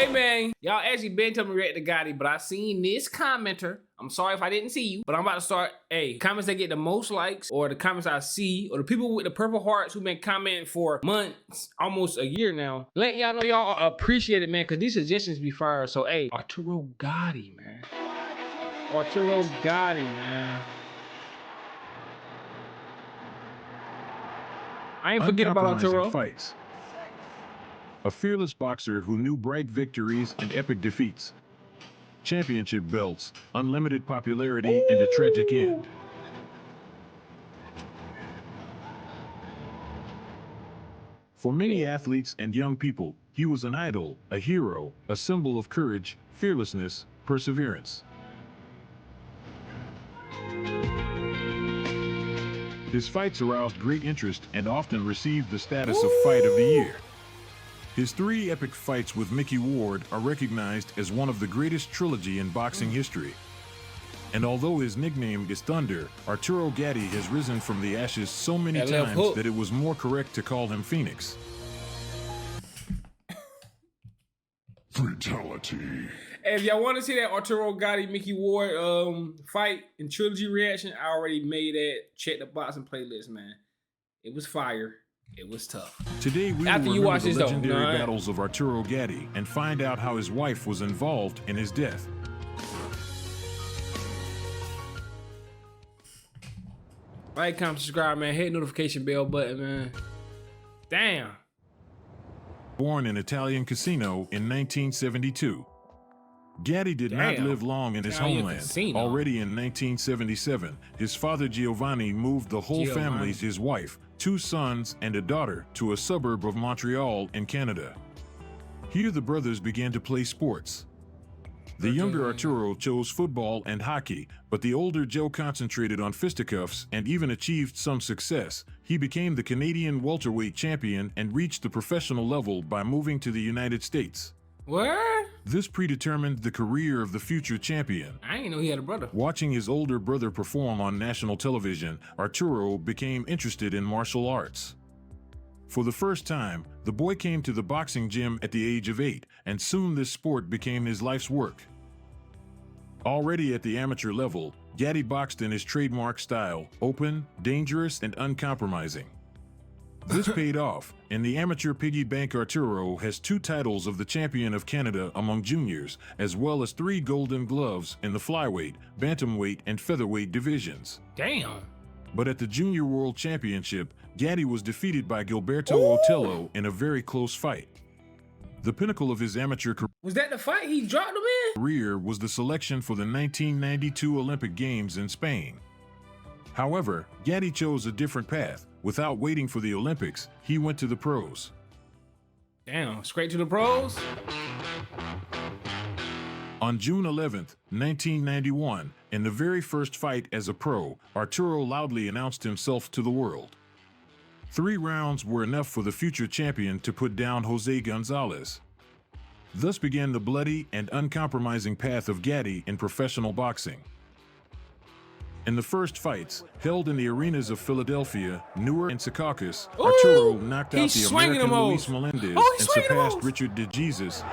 Hey man, y'all actually been telling me react to Gatti, but I seen this commenter. I'm sorry if I didn't see you, but I'm about to start. Hey, comments that get the most likes, or the comments I see, or the people with the purple hearts who've been commenting for months, almost a year now. Let y'all know y'all appreciate it, man, because these suggestions be fire. So hey, Arturo Gatti, man. Arturo Gatti, man. I ain't forget about Arturo. Fights. A fearless boxer who knew bright victories and epic defeats. Championship belts, unlimited popularity, and a tragic end. For many athletes and young people, he was an idol, a hero, a symbol of courage, fearlessness, perseverance. His fights aroused great interest and often received the status of Fight of the Year. His 3 epic fights with Mickey Ward are recognized as one of the greatest trilogy in boxing history. And although his nickname is Thunder, Arturo Gatti has risen from the ashes so many times that it was more correct to call him Phoenix. Fatality. Hey, if y'all want to see that Arturo Gatti Mickey Ward fight and trilogy reaction, I already made that. Check the boxing playlist, man. It was fire. It was tough. Today we will remember the legendary battles of Arturo Gatti and find out how his wife was involved in his death. Like, comment, subscribe, man. Hit notification bell button, man. Damn. Born in Italian Casino in 1972. Gatti did not live long in his homeland. Already in 1977, his father Giovanni moved the whole family, his wife, 2 sons, and a daughter to a suburb of Montreal in Canada. Here the brothers began to play sports. The younger Arturo chose football and hockey, but the older Joe concentrated on fisticuffs and even achieved some success. He became the Canadian welterweight champion and reached the professional level by moving to the United States. What? This predetermined the career of the future champion. I didn't know he had a brother. Watching his older brother perform on national television, Arturo became interested in martial arts. For the first time, the boy came to the boxing gym at the age of 8, and soon this sport became his life's work. Already at the amateur level, Gatti boxed in his trademark style, open, dangerous, and uncompromising. This paid off. In the amateur piggy bank, Arturo has 2 titles of the champion of Canada among juniors, as well as 3 golden gloves in the flyweight, bantamweight, and featherweight divisions. Damn. But at the Junior World Championship, Gatti was defeated by Gilberto Otello in a very close fight. The pinnacle of his amateur career. Was that the fight he dropped him in? Career was the selection for the 1992 Olympic Games in Spain. However, Gatti chose a different path. Without waiting for the Olympics, he went to the pros. Damn, straight to the pros? On June 11th, 1991, in the very first fight as a pro, Arturo loudly announced himself to the world. 3 rounds were enough for the future champion to put down Jose Gonzalez. Thus began the bloody and uncompromising path of Gatti in professional boxing. In the first fights, held in the arenas of Philadelphia, Newark, and Secaucus, Arturo knocked out the American Luis Melendez and surpassed Richard de Jesus.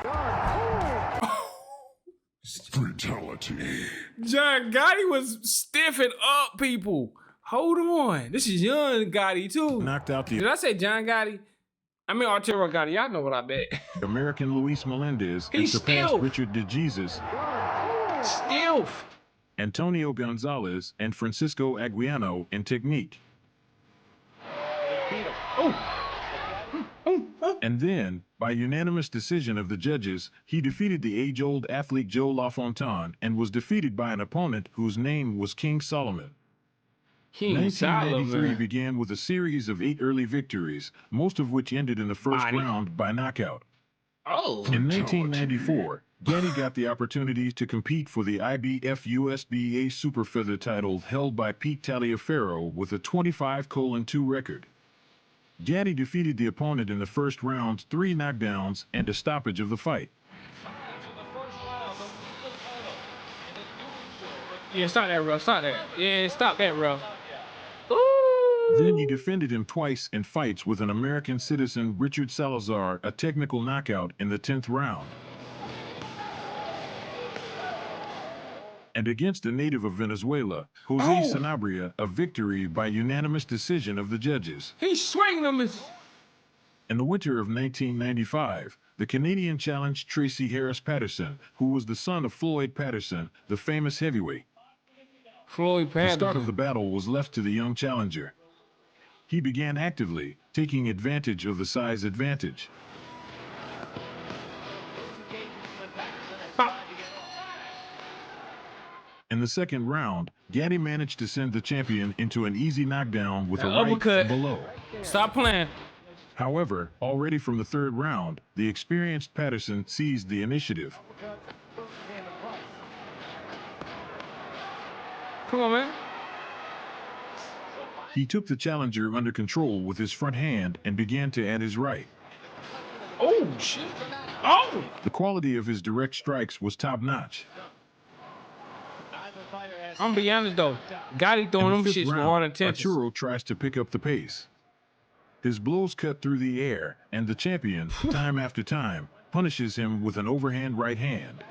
Fatality. John Gotti was stiffing up people. Hold on. This is young Gotti, too. Knocked out the... Did I say John Gotti? I mean Arturo Gatti. Y'all know what I bet. American Luis Melendez and surpassed Richard de Jesus. Still. Antonio Gonzalez and Francisco Aguiano in technique. And then, by unanimous decision of the judges, he defeated the age-old athlete Joe LaFontaine and was defeated by an opponent whose name was King Solomon. 1993 began with a series of 8 early victories, most of which ended in the first round by knockout. In 1994, Gatti got the opportunity to compete for the IBF USBA Super Feather title held by Pete Taliaferro with a 25-2 record. Gatti defeated the opponent in the first round, 3 knockdowns, and a stoppage of the fight. Yeah, stop that, bro. Stop that. Yeah, stop that, bro. Then he defended him twice in fights with an American citizen, Richard Salazar, a technical knockout in the 10th round. And against a native of Venezuela, Jose Sanabria, a victory by unanimous decision of the judges. He's swinging them. In the winter of 1995, the Canadian challenged Tracy Harris Patterson, who was the son of Floyd Patterson, the famous heavyweight. Floyd Patterson. The start of the battle was left to the young challenger. He began actively, taking advantage of the size advantage. In the second round, Gatti managed to send the champion into an easy knockdown with a right uppercut below. Stop playing. However, already from the third round, the experienced Patterson seized the initiative. Come on, man. He took the challenger under control with his front hand and began to add his right. Oh, shit. Oh! The quality of his direct strikes was top-notch. I'm gonna be honest though, Gatti throwing them shits for all intentions. Arturo tries to pick up the pace. His blows cut through the air, and the champion, time after time, punishes him with an overhand right hand.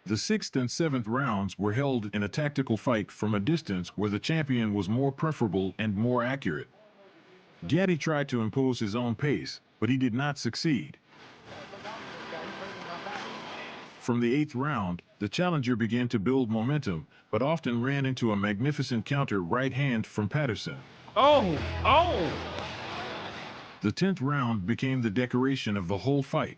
The 6th and 7th rounds were held in a tactical fight from a distance where the champion was more preferable and more accurate. Gatti tried to impose his own pace, but he did not succeed. From the 8th round, the challenger began to build momentum, but often ran into a magnificent counter right hand from Patterson. Oh! Oh! The 10th round became the decoration of the whole fight.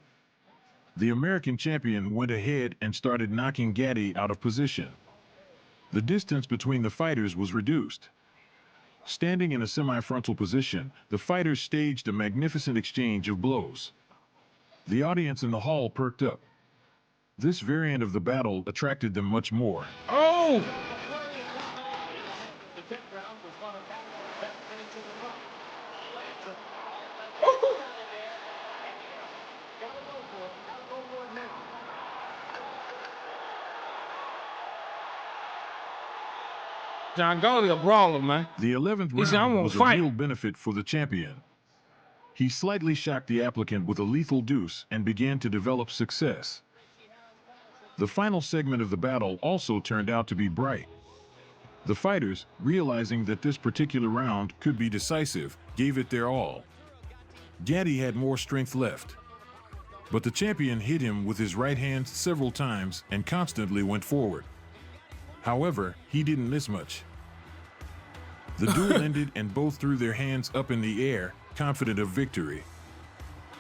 The American champion went ahead and started knocking Gatti out of position. The distance between the fighters was reduced. Standing in a semi-frontal position, the fighters staged a magnificent exchange of blows. The audience in the hall perked up. This variant of the battle attracted them much more. Oh! John Gotti a brawler, man. The 11th round was a real benefit for the champion. He slightly shocked the applicant with a lethal deuce and began to develop success. The final segment of the battle also turned out to be bright. The fighters, realizing that this particular round could be decisive, gave it their all. Gatti had more strength left, but the champion hit him with his right hand several times and constantly went forward. However, he didn't miss much. The duel ended and both threw their hands up in the air, confident of victory.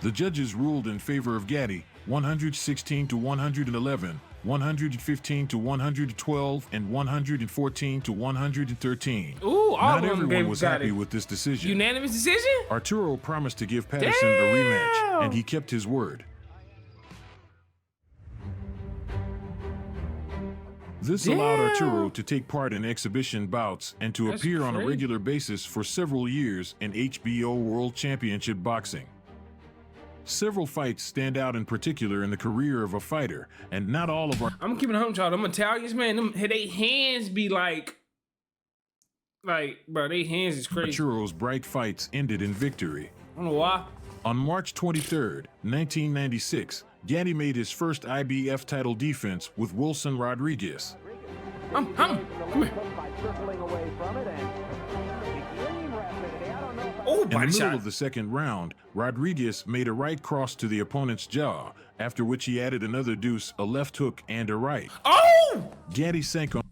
The judges ruled in favor of Gatti, 116 to 111, 115 to 112, and 114 to 113. Ooh, Not everyone was happy with this decision. Unanimous decision? Arturo promised to give Patterson a rematch, and he kept his word. This allowed Arturo to take part in exhibition bouts and to appear on a regular basis for several years in HBO World Championship Boxing. Several fights stand out in particular in the career of a fighter, and not all of our— I'm keeping it home, y'all. Them Italians, man, they hands be like, bro, they hands is crazy. Arturo's bright fights ended in victory. I don't know why. On March 23rd, 1996, Gatti made his first IBF title defense with Wilson Rodriguez. Come here. Oh, in the middle of the second round, Rodriguez made a right cross to the opponent's jaw, after which he added another deuce, a left hook, and a right. Oh! Gatti sank on.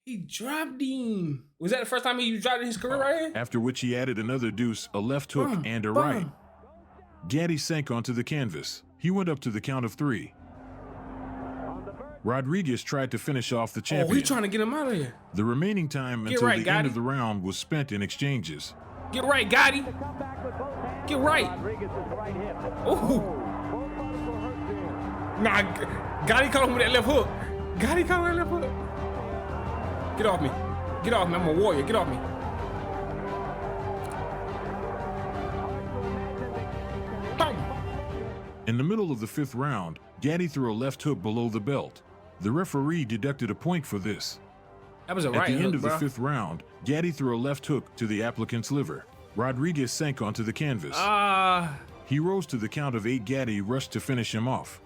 He dropped him. Was that the first time he dropped in his career right here? After which he added another deuce, a left hook, and a right. Gatti sank onto the canvas. He went up to the count of 3. Rodriguez tried to finish off the champion. Oh, he's trying to get him out of here. The remaining time until the end of the round was spent in exchanges. Get right, Gatti. Get right. Oh. Nah, Gatti caught him with that left hook. Gatti caught him with that left hook. Get off me. Get off me. I'm a warrior. Get off me. In the middle of the 5th round, Gatti threw a left hook below the belt. The referee deducted a point for this. That was a right hook, At the end of the 5th round, Gatti threw a left hook to the applicant's liver. Rodriguez sank onto the canvas. He rose to the count of 8. Gatti rushed to finish him off.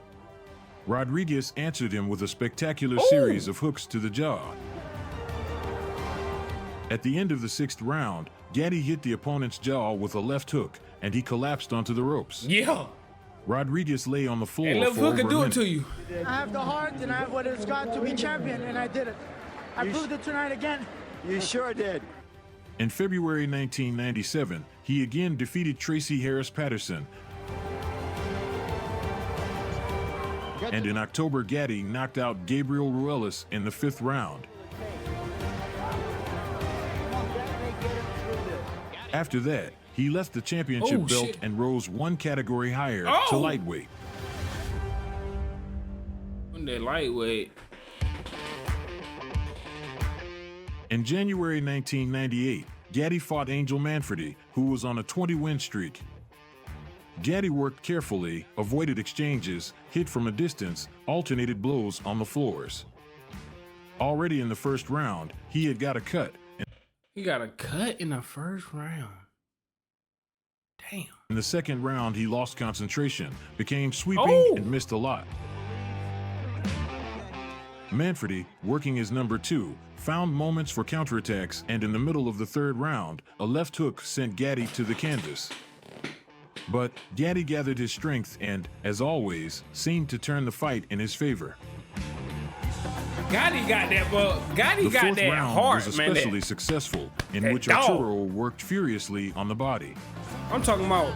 Rodriguez answered him with a spectacular series of hooks to the jaw. At the end of the 6th round, Gatti hit the opponent's jaw with a left hook, and he collapsed onto the ropes. Yeah. Rodriguez lay on the floor left for hook over can a do minute. it to you. I have the heart and I have what it's got to be champion, and I did it. I proved it tonight again. You sure did. In February 1997, he again defeated Tracy Harris Patterson. And in October, Gatti knocked out Gabriel Ruelas in the 5th round. After that, he left the championship belt and rose 1 category higher to lightweight. That lightweight. In January 1998, Gatti fought Angel Manfredi, who was on a 20-win streak. Gatti worked carefully, avoided exchanges, hit from a distance, alternated blows on the floors. Already in the 1st round, he had got a cut. He got a cut in the 1st round. Damn. In the 2nd round, he lost concentration, became sweeping, and missed a lot. Manfredi, working his number 2, found moments for counterattacks, and in the middle of the 3rd round, a left hook sent Gatti to the canvas. But Gatti gathered his strength and, as always, seemed to turn the fight in his favor. Gatti got that, but Gatti the got that round heart, was man. especially successful, in which Arturo worked furiously on the body. I'm talking about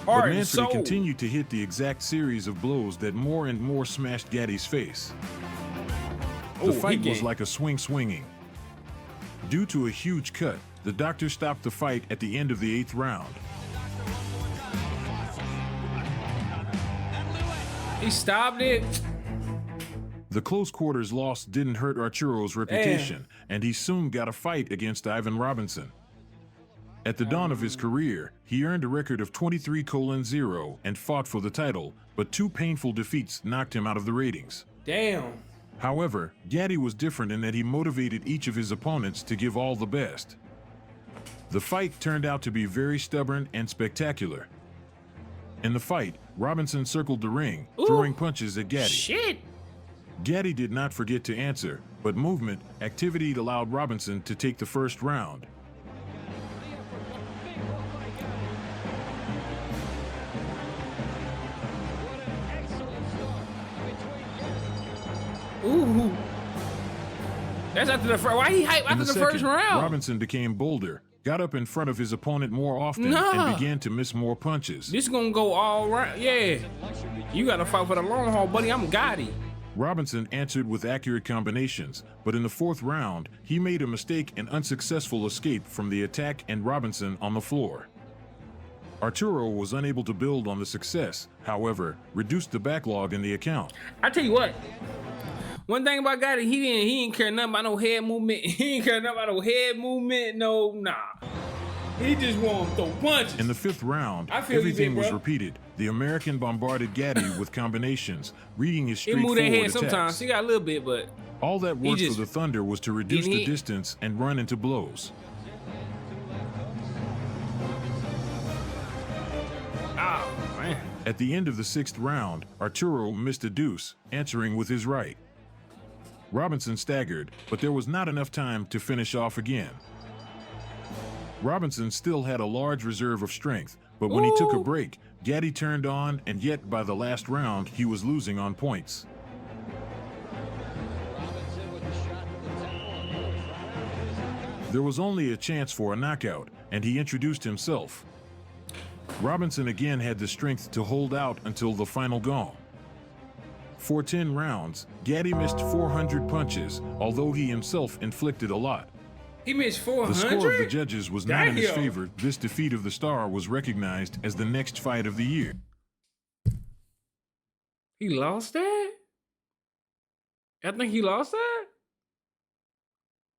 But Manfredi continued to hit the exact series of blows that more and more smashed Gatti's face. The fight was like a swinging. Due to a huge cut, the doctor stopped the fight at the end of the 8th round. He stopped it. The close quarters loss didn't hurt Arturo's reputation, and he soon got a fight against Ivan Robinson. At the dawn of his career, he earned a record of 23-0 and fought for the title, but 2 painful defeats knocked him out of the ratings. Damn. However, Gatti was different in that he motivated each of his opponents to give all the best. The fight turned out to be very stubborn and spectacular. In the fight, Robinson circled the ring, throwing punches at Gatti. Shit. Gatti did not forget to answer, but activity allowed Robinson to take the 1st round. Ooh. That's after the first. Why he hype after the 1st round? Robinson became bolder, got up in front of his opponent more often, and began to miss more punches. This gonna go all right. Yeah. You gotta fight for the long haul, buddy. I'm Gatti. Robinson answered with accurate combinations, but in the 4th round, he made a mistake and unsuccessful escape from the attack and Robinson on the floor. Arturo was unable to build on the success, however, reduced the backlog in the account. I tell you what, one thing about Gatti, he didn't care nothing about no head movement. He didn't care nothing about no head movement, nah. He just wanted to throw punches. In the 5th round, everything was repeated. The American bombarded Gatti with combinations, reading his streak forward head attacks. sometimes. He got a little bit, but all that worked for the Thunder was to reduce the distance and run into blows. Oh, man. At the end of the 6th round, Arturo missed a deuce, answering with his right. Robinson staggered, but there was not enough time to finish off again. Robinson still had a large reserve of strength, but when he took a break, Gatti turned on, and yet by the last round, he was losing on points. There was only a chance for a knockout, and he introduced himself. Robinson again had the strength to hold out until the final gong. For 10 rounds, Gatti missed 400 punches, although he himself inflicted a lot. He missed 400? The score of the judges was not in his favor. This defeat of the star was recognized as the next fight of the year. He lost that? I think he lost that?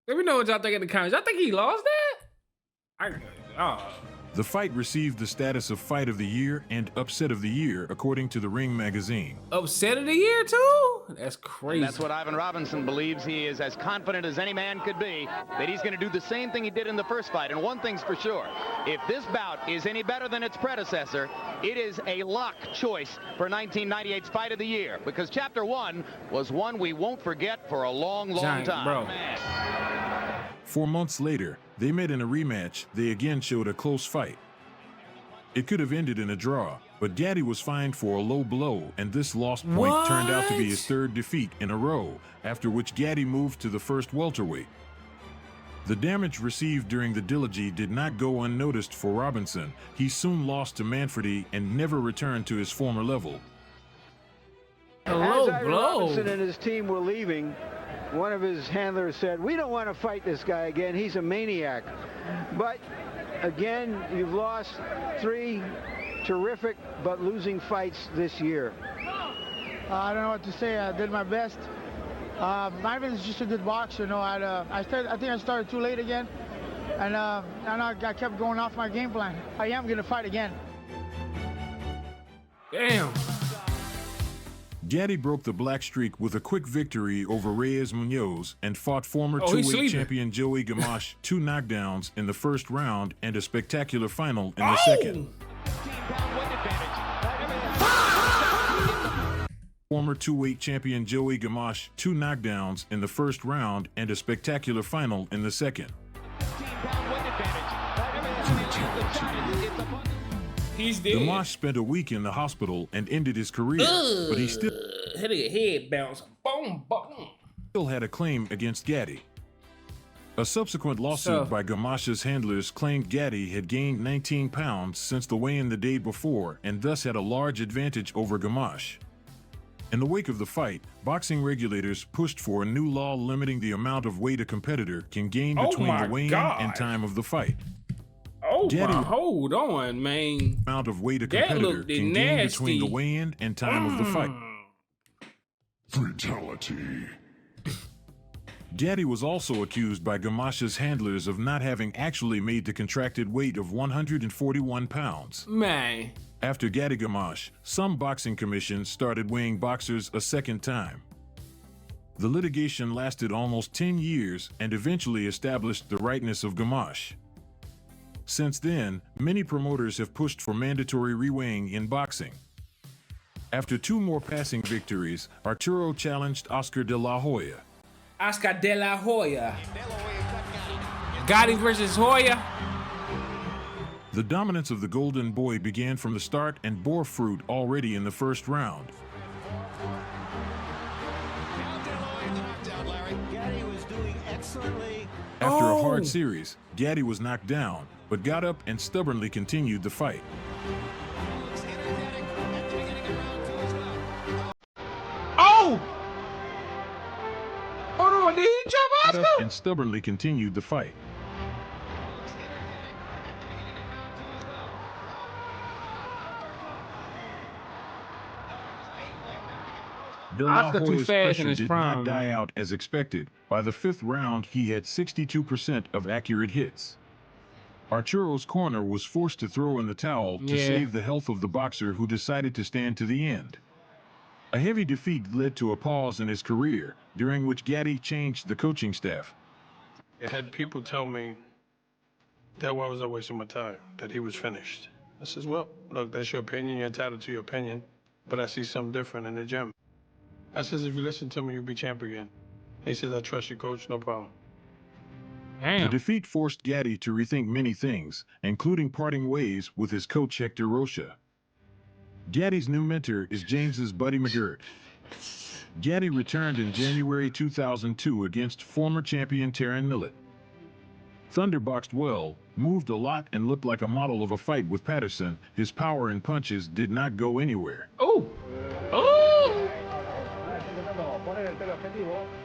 Let me know what y'all think in the comments. Y'all think he lost that? The fight received the status of Fight of the Year and Upset of the Year, according to the Ring magazine. Upset of the year, too? That's crazy. And that's what Ivan Robinson believes. He is as confident as any man could be that he's going to do the same thing he did in the first fight. And one thing's for sure, if this bout is any better than its predecessor, it is a lock choice for 1998's Fight of the Year, because Chapter 1 was one we won't forget for a long, long time. Bro. 4 months later, they met in a rematch. They again showed a close fight. It could have ended in a draw, but Gatti was fined for a low blow, and this lost point turned out to be his third defeat in a row, after which Gatti moved to the first welterweight. The damage received during the trilogy did not go unnoticed for Robinson. He soon lost to Manfredi and never returned to his former level. A low As blow. Robinson and his team were leaving, one of his handlers said, "We don't want to fight this guy again. He's a maniac." But again, you've lost 3 terrific but losing fights this year. I don't know what to say. I did my best. Ivan is just a good boxer. You know, I think I started too late again, and I kept going off my game plan. I am gonna fight again. Damn. Gatti broke the black streak with a quick victory over Reyes Munoz and fought former two-weight champion Joey Gamache 2 knockdowns in the first round and a spectacular final in the second. Former two-weight champion Joey Gamache 2 knockdowns in the first round and a spectacular final in the second. He's dead. Gamache spent a week in the hospital and ended his career, but he still hit a head bounce. Boom, boom. Still had a claim against Gatti. A subsequent lawsuit by Gamache's handlers claimed Gatti had gained 19 pounds since the weigh-in the day before and thus had a large advantage over Gamache. In the wake of the fight, boxing regulators pushed for a new law limiting the amount of weight a competitor can gain between the weigh-in and time of the fight. Oh my, hold on, man. Amount of weight a competitor can gain between the weigh-in and time of the fight. Fatality. Gatti was also accused by Gamache's handlers of not having actually made the contracted weight of 141 pounds. Man. After Gatti Gamache, some boxing commissions started weighing boxers a second time. The litigation lasted almost 10 years and eventually established the rightness of Gamache. Since then, many promoters have pushed for mandatory reweighing in boxing. After 2 more passing victories, Arturo challenged Oscar de la Hoya. Oscar de la Hoya. Gatti versus Hoya. The dominance of the Golden Boy began from the start and bore fruit already in the first round. After a hard series, Gatti was knocked down, but got up and stubbornly continued the fight. Oh! Hold on, did he jump Oscar? And stubbornly continued the fight. De La Hoya's pressure did not die out as expected. By the 5th round, he had 62% of accurate hits. Arturo's corner was forced to throw in the towel to save the health of the boxer, who decided to stand to the end. A heavy defeat led to a pause in his career, during which Gatti changed the coaching staff. I had people tell me that I was a waste of my time, that he was finished. I says, well, look, that's your opinion, you're entitled to your opinion, but I see something different in the gym. I says, if you listen to me, you'll be champ again. He says, I trust you, coach, no problem. The defeat forced Gatti to rethink many things, including parting ways with his coach Hector Rocha. Gatti's new mentor is James's Buddy McGirt. Gatti returned in January 2002 against former champion Taron Millett. Thunderboxed well, moved a lot, and looked like a model of a fight with Patterson. His power and punches did not go anywhere. Oh! Oh!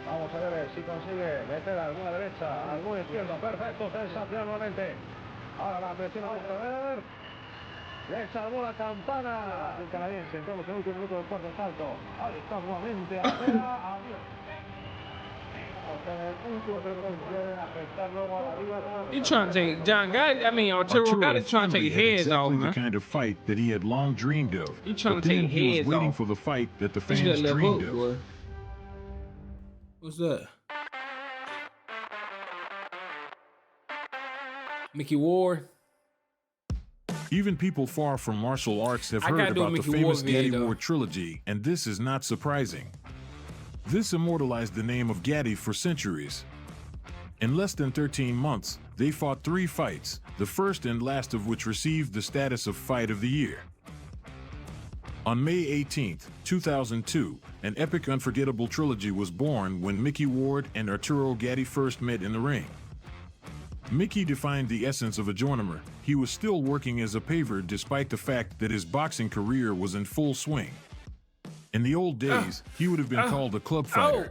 Vamos a ver si consigue meter alguna derecha, alguna izquierda. Perfecto, sensación nuevamente. Ahora la presión a ver. Le salvó la campana el canadiense. Entramos en el último minuto del cuarto salto. Ahí está nuevamente. He trying to take John Gatti. I mean, Arturo Gatti trying to take heads exactly off, man. The kind of fight that he had long dreamed of. He trying but to take then he heads was waiting off. for the fight that the fans dreamed of. Boy. What's that? Mickey Ward. Even people far from martial arts have heard about the famous Gatti-Ward trilogy, and this is not surprising. This immortalized the name of Gatti for centuries. In less than 13 months, they fought 3 fights, the first and last of which received the status of Fight of the Year. On May 18, 2002, an epic unforgettable trilogy was born when Mickey Ward and Arturo Gatti first met in the ring. Mickey defined the essence of a journeyman. He was still working as a paver despite the fact that his boxing career was in full swing. In the old days, he would have been called a club fighter.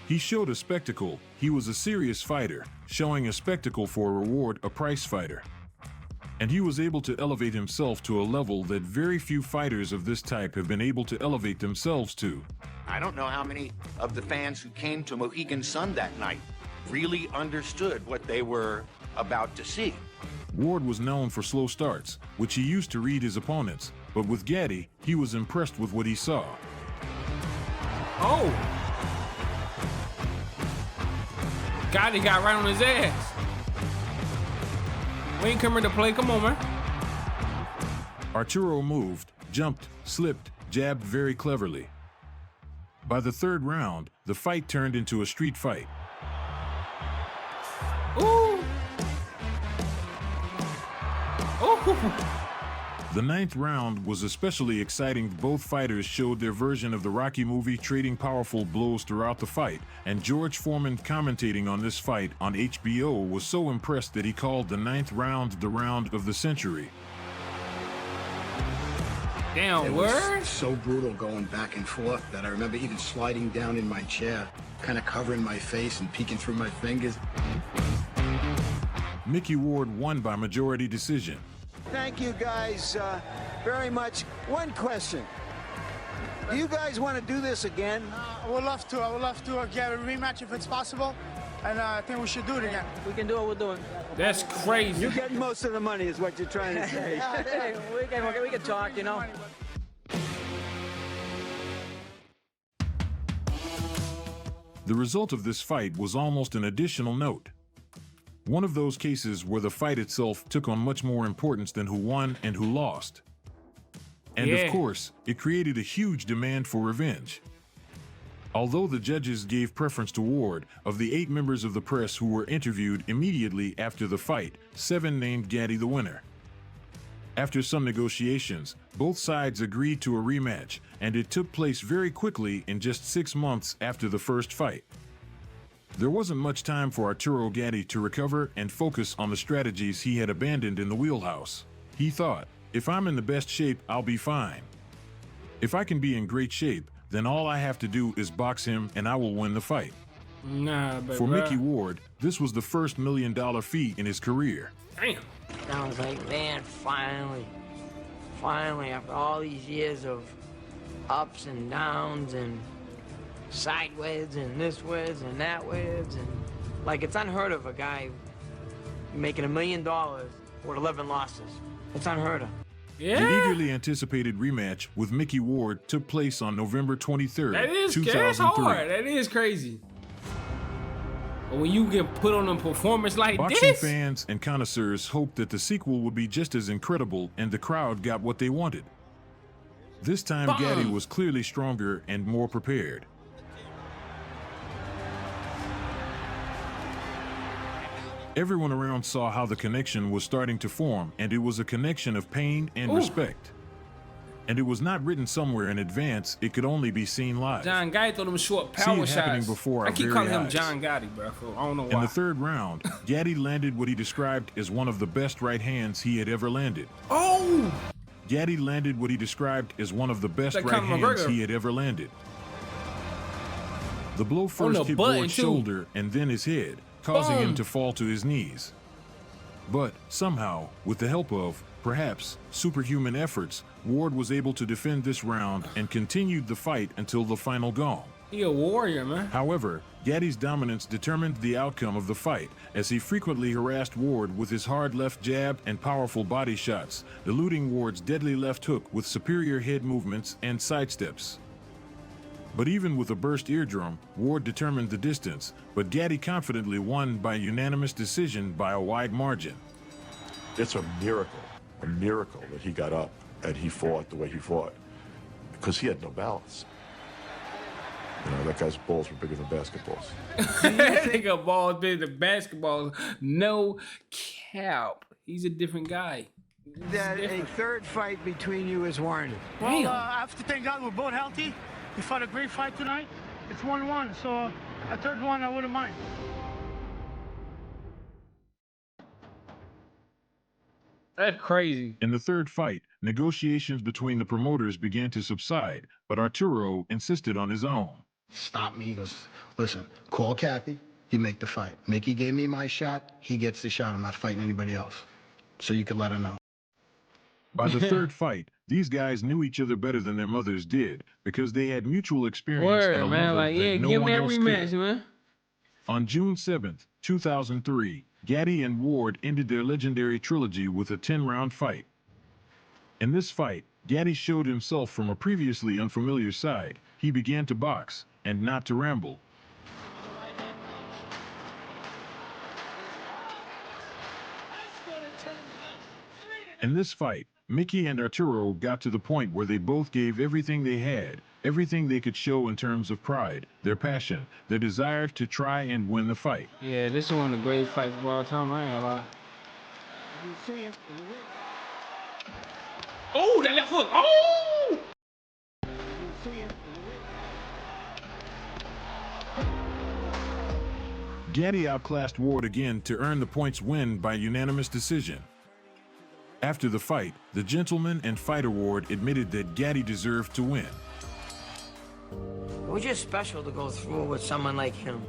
He showed a spectacle. He was a serious fighter, showing a spectacle for a reward, a prize fighter. And he was able to elevate himself to a level that very few fighters of this type have been able to elevate themselves to. I don't know how many of the fans who came to Mohegan Sun that night really understood what they were about to see. Ward was known for slow starts, which he used to read his opponents, but with Gatti, he was impressed with what he saw. Oh! Gatti got right on his ass. We ain't coming to play, come on, man. Arturo moved, jumped, slipped, jabbed very cleverly. By the 3rd round, the fight turned into a street fight. Ooh! Ooh! The 9th round was especially exciting. Both fighters showed their version of the Rocky movie, trading powerful blows throughout the fight, and George Foreman, commentating on this fight on HBO, was so impressed that he called the 9th round the round of the century. Damn, word? It was so brutal going back and forth that I remember even sliding down in my chair, kind of covering my face and peeking through my fingers. Mickey Ward won by majority decision. Thank you guys very much. One question. Do you guys want to do this again? I would love to. I would love to get a rematch if it's possible. And I think we should do it again. We can do what we're doing. That's crazy. You're getting most of the money is what you're trying to say. Hey, we can talk, you know. The result of this fight was almost an additional note. One of those cases where the fight itself took on much more importance than who won and who lost. And of course, it created a huge demand for revenge. Although the judges gave preference to Ward, of the 8 members of the press who were interviewed immediately after the fight, 7 named Gatti the winner. After some negotiations, both sides agreed to a rematch, and it took place very quickly in just 6 months after the first fight. There wasn't much time for Arturo Gatti to recover and focus on the strategies he had abandoned in the wheelhouse. He thought, if I'm in the best shape, I'll be fine. If I can be in great shape, then all I have to do is box him and I will win the fight. Nah, but for Mickey Ward, this was the first $1 million feat in his career. Damn. I was like, man, finally, after all these years of ups and downs and sideways and this ways and that ways, and like, it's unheard of a guy making $1 million with 11 losses. It's unheard of. Yeah. The eagerly anticipated rematch with Mickey Ward took place on November 23rd, 2003. That's hard. That is crazy. But when you get put on a performance like Boxing this, fans and connoisseurs hoped that the sequel would be just as incredible, and the crowd got what they wanted. This time, Gatti was clearly stronger and more prepared. Everyone around saw how the connection was starting to form, and it was a connection of pain and respect. And it was not written somewhere in advance, it could only be seen live. John Gatti threw them short power shots. Before I keep calling him John Gatti, bro. I don't know why. In the 3rd round, Gatti landed what he described as one of the best right hands he had ever landed. Oh! Gatti landed what he described as one of the best right hands he had ever landed. The blow first hit Ward's shoulder and then his head, causing him to fall to his knees. But somehow, with the help of, perhaps, superhuman efforts, Ward was able to defend this round and continued the fight until the final gong. He a warrior, man. However, Gatti's dominance determined the outcome of the fight, as he frequently harassed Ward with his hard left jab and powerful body shots, eluding Ward's deadly left hook with superior head movements and sidesteps. But even with a burst eardrum, Ward determined the distance, but Gatti confidently won by unanimous decision by a wide margin. It's a miracle that he got up and he fought the way he fought, because he had no balance. You know, that guy's balls were bigger than basketballs. Nigga balls bigger than basketballs. No cap. He's a different guy. That a third fight between you is warranted. Well, I have to thank God we're both healthy. We fought a great fight tonight. It's 1-1, so a third one I wouldn't mind. That's crazy. In the third fight, negotiations between the promoters began to subside, but Arturo insisted on his own. Stop me. He goes, listen, call Cappy, you make the fight. Mickey gave me my shot, he gets the shot. I'm not fighting anybody else. So you can let her know. By the third fight, these guys knew each other better than their mothers did, because they had mutual experience at a level that no one else could. Man. On June 7th, 2003, Gatti and Ward ended their legendary trilogy with a 10-round fight. In this fight, Gatti showed himself from a previously unfamiliar side. He began to box, and not to ramble. In this fight, Mickey and Arturo got to the point where they both gave everything they had, everything they could show in terms of pride, their passion, their desire to try and win the fight. Yeah, this is one of the greatest fights of all time, I ain't gonna lie. Oh, that left hook! Oh! Gatti outclassed Ward again to earn the points win by unanimous decision. After the fight, the Gentleman and Fight Award admitted that Gatti deserved to win. It was just special to go through with someone like him.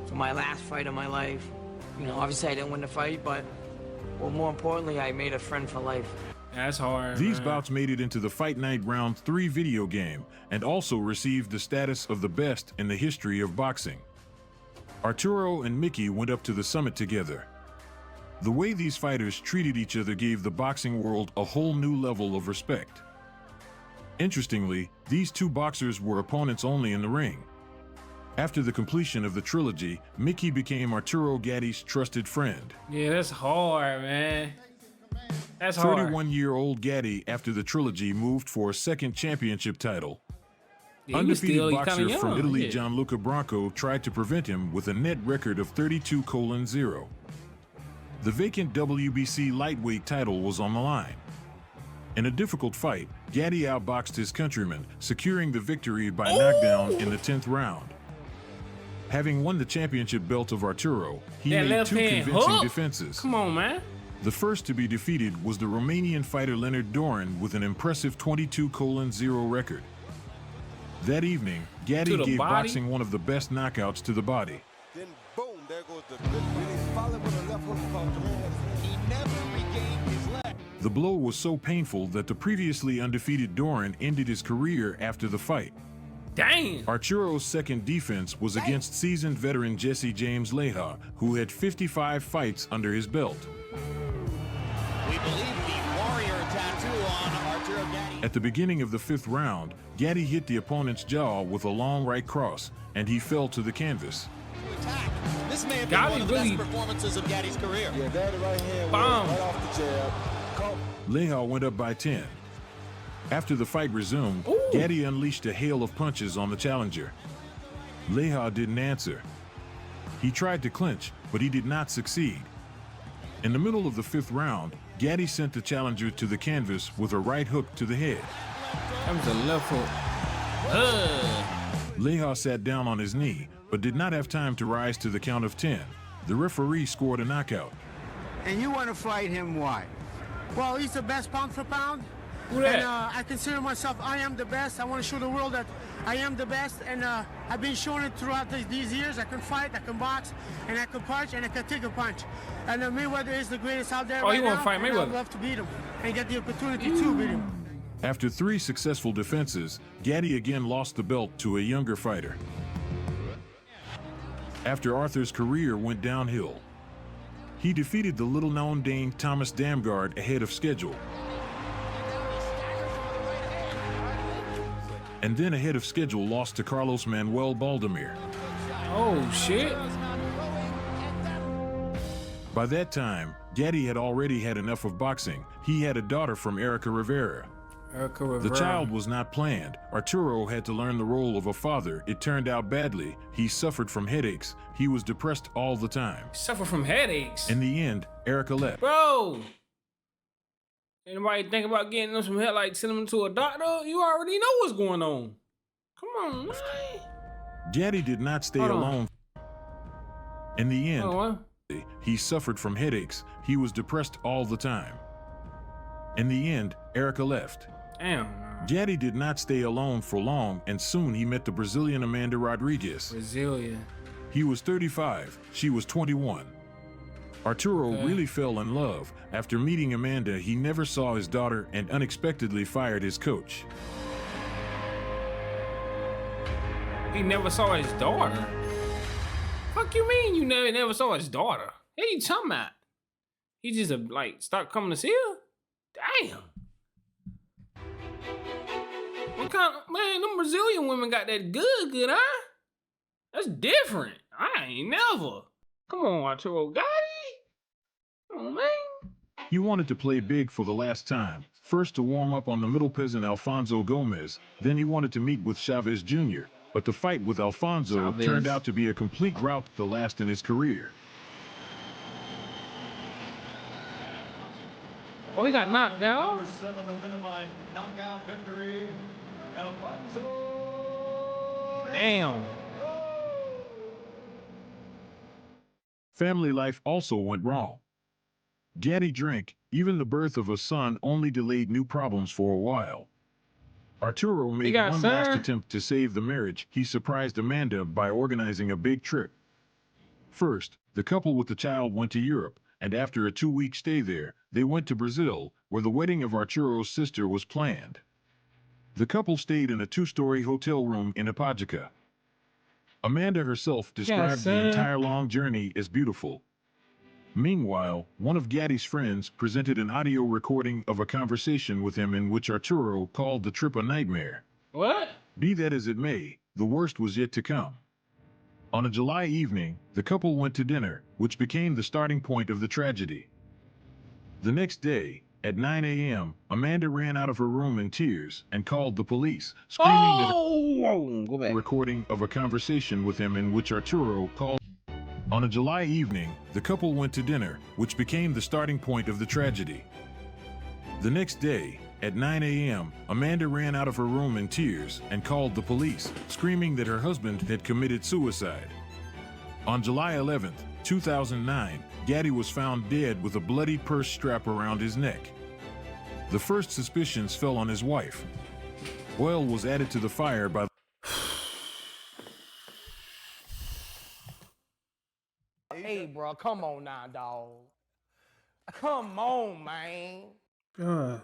For my last fight of my life. You know, obviously I didn't win the fight, but well, more importantly, I made a friend for life. That's hard. These bouts made it into the Fight Night Round 3 video game and also received the status of the best in the history of boxing. Arturo and Mickey went up to the summit together. The way these fighters treated each other gave the boxing world a whole new level of respect. Interestingly, these two boxers were opponents only in the ring. After the completion of the trilogy, Mickey became Arturo Gatti's trusted friend. Yeah, that's hard, man. That's hard. 31-year-old Gatti, after the trilogy, moved for a second championship title. Yeah, Undefeated boxer from Italy, Gianluca Branco, tried to prevent him with a net record of 32-0. The vacant WBC lightweight title was on the line. In a difficult fight, Gatti outboxed his countryman, securing the victory by knockdown in the 10th round. Having won the championship belt of Arturo, he made two convincing defenses. Come on, man. The first to be defeated was the Romanian fighter Leonard Dorin with an impressive 22-0 record. That evening, Gatti gave boxing one of the best knockouts to the body. Then boom, there goes the followed with a left hook punch. He never regained his leg. The blow was so painful that the previously undefeated Dorin ended his career after the fight. Dang! Arturo's second defense was against seasoned veteran Jesse James Leija, who had 55 fights under his belt. We believe the warrior tattoo on Arturo Gatti. At the beginning of the 5th round, Gatti hit the opponent's jaw with a long right cross, and he fell to the canvas. This may have been one of the best performances of Gatti's career. Yeah, Gatti right hand right off the jab. Leija went up by 10. After the fight resumed, Gatti unleashed a hail of punches on the challenger. Leija didn't answer. He tried to clinch, but he did not succeed. In the middle of the 5th round, Gatti sent the challenger to the canvas with a right hook to the head. That was a left hook. Leija sat down on his knee, but did not have time to rise to the count of 10. The referee scored a knockout. And you want to fight him, why? Well, he's the best pound for pound. Who that? And I consider myself, I am the best. I want to show the world that I am the best. And I've been showing it throughout these years. I can fight, I can box, and I can punch, and I can take a punch. And Mayweather is the greatest out there right now. You want to fight Mayweather? I'd love to beat him and get the opportunity to beat him. After 3 successful defenses, Gatti again lost the belt to a younger fighter. After Arthur's career went downhill, he defeated the little-known Dane Thomas Damgard ahead of schedule. And then ahead of schedule lost to Carlos Manuel Baldemir. Oh, shit. By that time, Gatti had already had enough of boxing. He had a daughter from Erica Rivera. The child was not planned. Arturo had to learn the role of a father. It turned out badly. He suffered from headaches. He was depressed all the time. Suffer from headaches? In the end, Erica left. Bro! Anybody think about getting them some help, like sending them to a doctor? You already know what's going on. Come on, man. Gatti did not stay alone. In the end, he suffered from headaches. He was depressed all the time. In the end, Erica left. Damn. Gatti did not stay alone for long, and soon he met the Brazilian Amanda Rodriguez. Brazilian. He was 35, she was 21. Arturo really fell in love. After meeting Amanda, he never saw his daughter and unexpectedly fired his coach. He never saw his daughter? Fuck you mean you never saw his daughter? What are you talking about? He just like stopped coming to see her? Damn. What kind of, man, them Brazilian women got that good, huh? That's different. I ain't never. Come on, Arturo Gatti. Come on, man. He wanted to play big for the last time. First to warm up on the middle peasant Alfonso Gomez, then he wanted to meet with Chavez Jr., but the fight with Alfonso turned out to be a complete rout, the last in his career. Oh, he got knocked out? Number 7 knockout victory, Alfonso. Damn. Family life also went wrong. Gatti drank. Even the birth of a son only delayed new problems for a while. Arturo made one last attempt to save the marriage. He surprised Amanda by organizing a big trip. First, the couple with the child went to Europe, and after a 2-week stay there, they went to Brazil, where the wedding of Arturo's sister was planned. The couple stayed in a 2-story hotel room in Ipajica. Amanda herself described the entire long journey as beautiful. Meanwhile, one of Gatti's friends presented an audio recording of a conversation with him in which Arturo called the trip a nightmare. What? Be that as it may, the worst was yet to come. On a July evening, the couple went to dinner, which became the starting point of the tragedy. The next day, at 9 a.m., Amanda ran out of her room in tears and called the police, screaming that a recording of a conversation with him in which Arturo called. On a July evening, the couple went to dinner, which became the starting point of the tragedy. The next day, at 9 a.m., Amanda ran out of her room in tears and called the police, screaming that her husband had committed suicide. On July 11th, 2009, Gatti was found dead with a bloody purse strap around his neck. The first suspicions fell on his wife. Oil was added to the fire by Hey, bro, come on now, dog. Come on, man. God.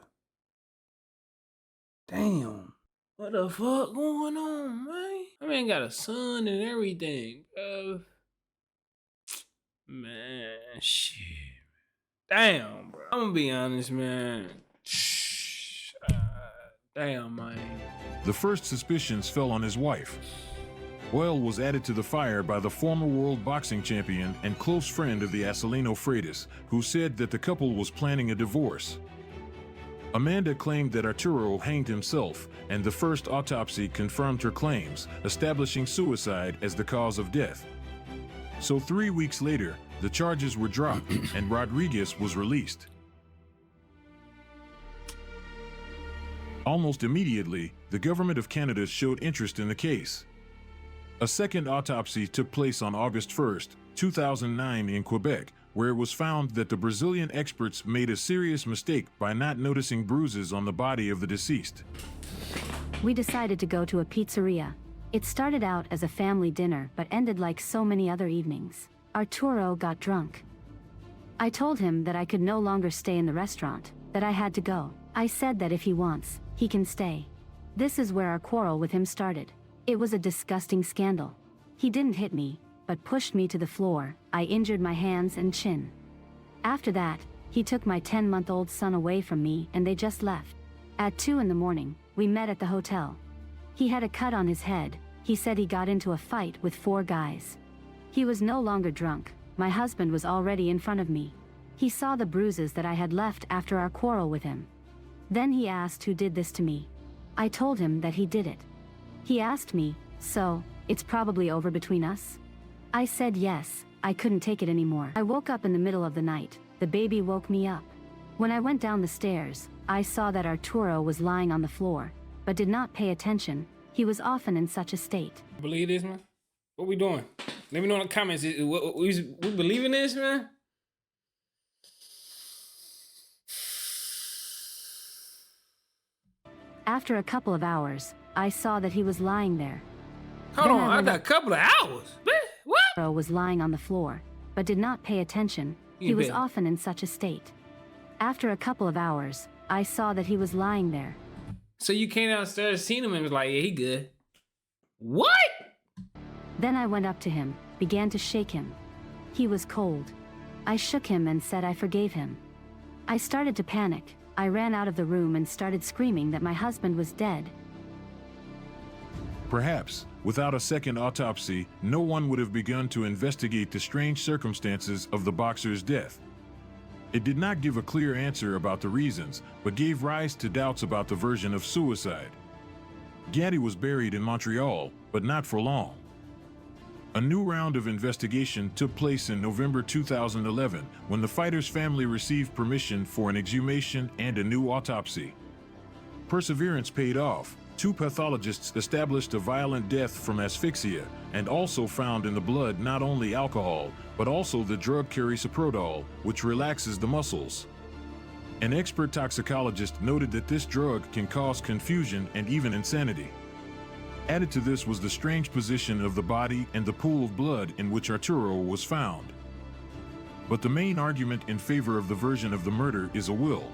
Damn. What the fuck going on, man? I mean, got a son and everything, bro. Man, shit. Damn, bro. I'm gonna be honest, man. Damn, man. The first suspicions fell on his wife. Oil was added to the fire by the former world boxing champion and close friend of the Acelino Freitas, who said that the couple was planning a divorce. Amanda claimed that Arturo hanged himself, and the first autopsy confirmed her claims, establishing suicide as the cause of death. So 3 weeks later, the charges were dropped and Rodriguez was released. Almost immediately, the government of Canada showed interest in the case. A second autopsy took place on August 1st, 2009 in Quebec, where it was found that the Brazilian experts made a serious mistake by not noticing bruises on the body of the deceased. We decided to go to a pizzeria. It started out as a family dinner but ended like so many other evenings. Arturo got drunk. I told him that I could no longer stay in the restaurant, that I had to go. I said that if he wants, He can stay. This is where our quarrel with him started. It was a disgusting scandal. He didn't hit me, but pushed me to the floor. I injured my hands and chin. After that, he took my 10-month-old son away from me and they just left. At 2 in the morning, we met at the hotel. He had a cut on his head. He said he got into a fight with 4 guys. He was no longer drunk. My husband was already in front of me. He saw the bruises that I had left after our quarrel with him. Then he asked who did this to me. I told him that he did it. He asked me, "So, it's probably over between us?" I said yes, I couldn't take it anymore. I woke up in the middle of the night. The baby woke me up. When I went down the stairs, I saw that Arturo was lying on the floor, but did not pay attention. He was often in such a state. Believe this, man? What we doing? Let me know in the comments. We believe in this, man? After a couple of hours, I saw that he was lying there. Hold on, I got a couple of hours? What? Arturo was lying on the floor, but did not pay attention. He was often in such a state. After a couple of hours, I saw that he was lying there. So you came downstairs, seen him, and was like, yeah, he good. What? Then I went up to him, began to shake him. He was cold. I shook him and said I forgave him. I started to panic. I ran out of the room and started screaming that my husband was dead. Perhaps, without a second autopsy, no one would have begun to investigate the strange circumstances of the boxer's death. It did not give a clear answer about the reasons, but gave rise to doubts about the version of suicide. Gatti was buried in Montreal, but not for long. A new round of investigation took place in November 2011 when the fighter's family received permission for an exhumation and a new autopsy. Perseverance paid off. 2 pathologists established a violent death from asphyxia and also found in the blood not only alcohol, but also the drug carisoprodol, which relaxes the muscles. An expert toxicologist noted that this drug can cause confusion and even insanity. Added to this was the strange position of the body and the pool of blood in which Arturo was found. But the main argument in favor of the version of the murder is a will.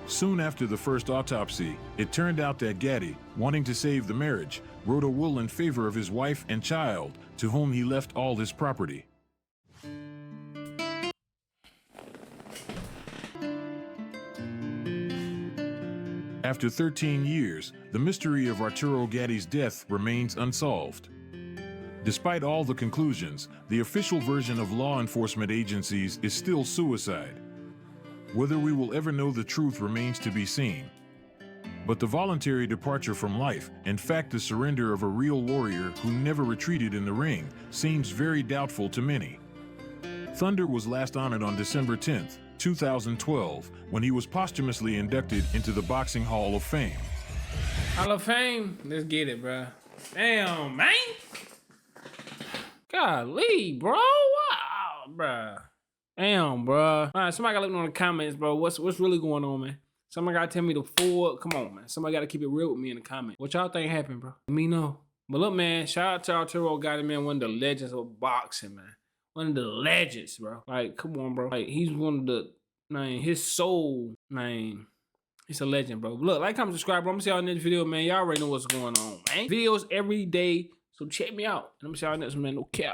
Soon after the first autopsy, it turned out that Gatti, wanting to save the marriage, wrote a will in favor of his wife and child, to whom he left all his property. After 13 years, the mystery of Arturo Gatti's death remains unsolved. Despite all the conclusions, the official version of law enforcement agencies is still suicide. Whether we will ever know the truth remains to be seen. But the voluntary departure from life, in fact the surrender of a real warrior who never retreated in the ring, seems very doubtful to many. Thunder was last honored on December 10th, 2012, when he was posthumously inducted into the Boxing Hall of Fame. Hall of Fame? Let's get it, bro. Damn, man. Golly, bro. Wow, bro. Damn, bro. All right, somebody gotta let me know in the comments, bro. What's really going on, man? Somebody gotta tell me the full. Come on, man. Somebody gotta keep it real with me in the comments. What y'all think happened, bro? Let me know. But look, man, shout out to Arturo Gatti, man. One of the legends of boxing, man. One of the legends, bro. Like, come on, bro. Like, he's one of the, man, his soul, man. He's a legend, bro. Look, like, comment, subscribe, bro. I'm gonna see y'all in the next video, man. Y'all already know what's going on, man. Videos every day, so check me out. And I'm gonna see y'all next one, man. No cap.